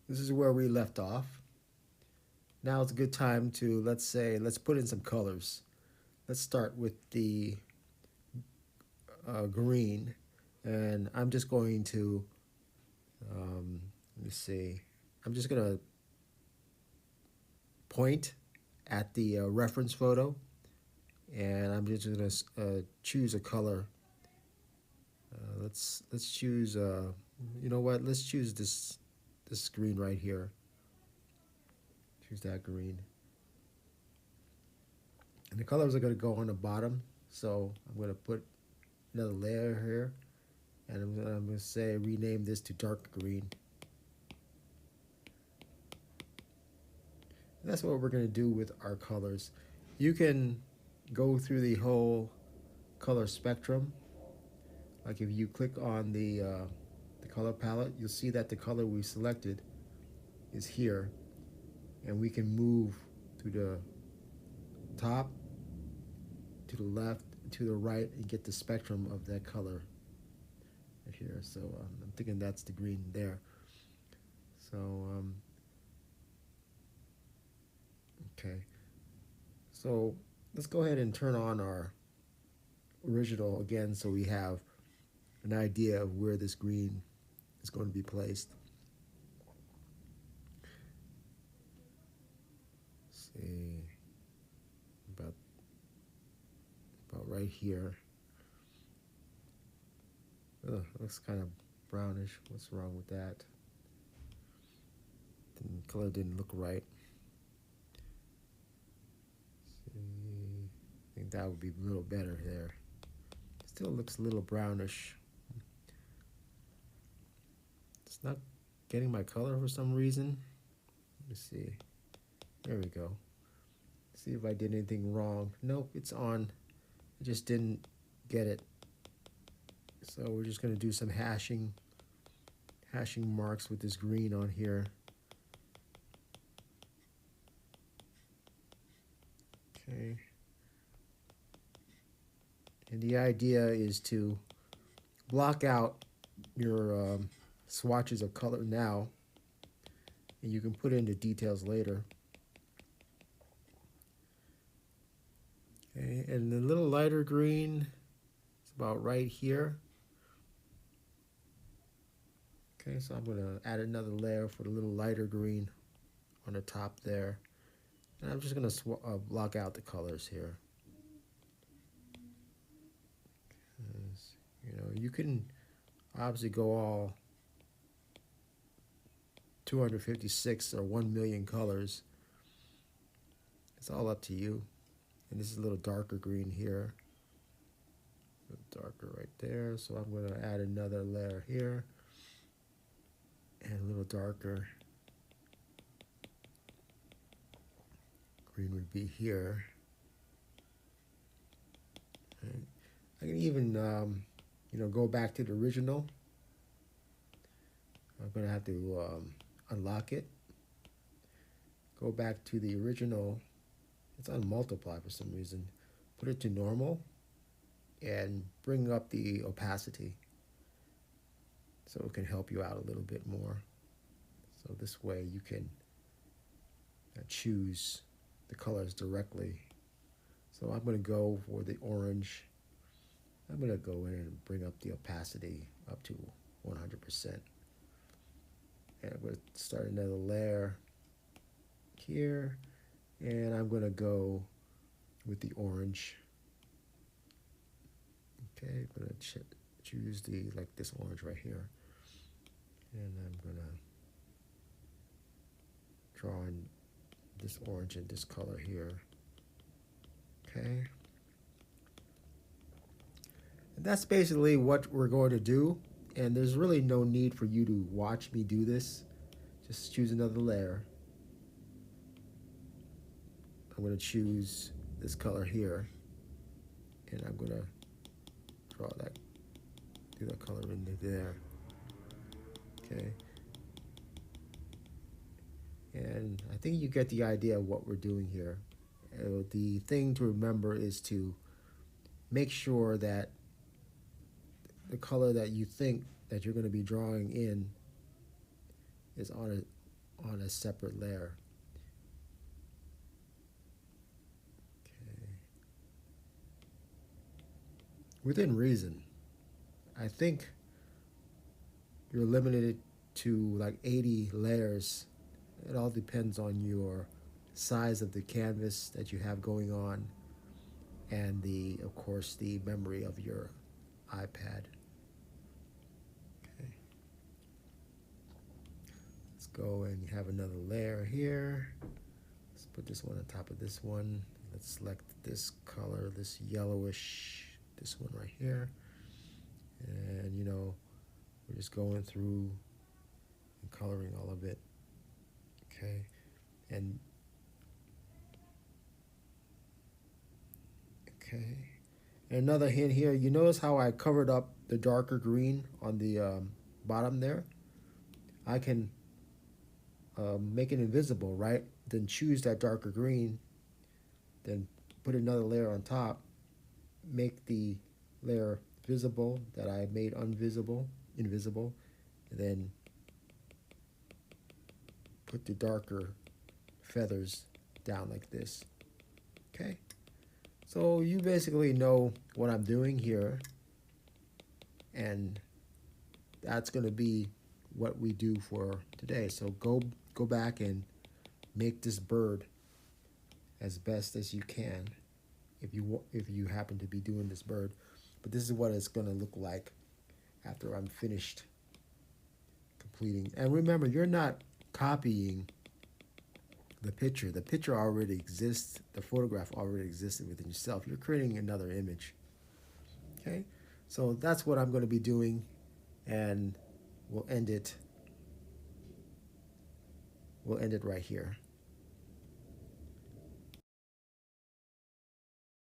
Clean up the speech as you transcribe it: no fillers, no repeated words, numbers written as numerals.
This is where we left off. Now it's a good time to, let's put in some colors. Let's start with the green. And I'm just going to, let me see, I'm just going to point at the reference photo, and I'm just going to choose a color. Let's choose, you know what, let's choose this green right here. Choose that green. And the colors are going to go on the bottom. So I'm going to put another layer here. And I'm going to say rename this to dark green. And that's what we're going to do with our colors. You can go through the whole color spectrum. Like if you click on the color palette, you'll see that the color we selected is here. And we can move to the top, to the left, to the right, and get the spectrum of that color right here. So I'm thinking that's the green there. So okay, so let's go ahead and turn on our original again, so we have an idea of where this green is going to be placed. Let's see, about right here. Ugh, looks kind of brownish. What's wrong with that? The color didn't look right. See, I think that would be a little better there. Still looks a little brownish. It's not getting my color for some reason. Let me see. There we go. See if I did anything wrong. Nope, it's on. I just didn't get it. So we're just going to do some hashing marks with this green on here. Okay. And the idea is to block out your swatches of color now, and you can put in the details later. Okay, and the little lighter green is about right here. Okay, so I'm going to add another layer for the little lighter green on the top there. And I'm just going to block out the colors here. You know, you can obviously go all 256 or 1 million colors. It's all up to you. And this is a little darker green here. A little darker right there. So I'm going to add another layer here. And a little darker green would be here. Right. I can even, you know, go back to the original. I'm going to have to unlock it. Go back to the original. It's on multiply for some reason. Put it to normal and bring up the opacity so it can help you out a little bit more. So this way you can choose the colors directly. So I'm going to go for the orange. I'm going to go in and bring up the opacity up to 100%. And I'm going to start another layer here. And I'm going to go with the orange. Okay, I'm going to choose like this orange right here. And I'm going to draw in this orange and this color here. Okay. And that's basically what we're going to do. And there's really no need for you to watch me do this. Just choose another layer. I'm going to choose this color here. And I'm going to draw that, do that color into there. Okay. And I think you get the idea of what we're doing here. The thing to remember is to make sure that the color that you think that you're going to be drawing in is on on a separate layer. Okay. Within reason. I think you're limited to like 80 layers. It all depends on your size of the canvas that you have going on and the, of course, the memory of your iPad. Okay. Let's go and have another layer here. Let's put this one on top of this one. Let's select this color, this yellowish, this one right here. And you know, we're just going through and coloring all of it. Okay. And okay. And another hint here, you notice how I covered up the darker green on the bottom there? I can make it invisible, right? Then choose that darker green, then put another layer on top, make the layer visible that I made invisible, and then put the darker feathers down like this. Okay, so you basically know what I'm doing here, and that's going to be what we do for today. So go back and make this bird as best as you can if you happen to be doing this bird. But this is what it's going to look like after I'm finished completing. And remember, you're not copying the picture. The picture already exists. The photograph already existed within yourself. You're creating another image. Okay? So that's what I'm going to be doing, and we'll end it right here.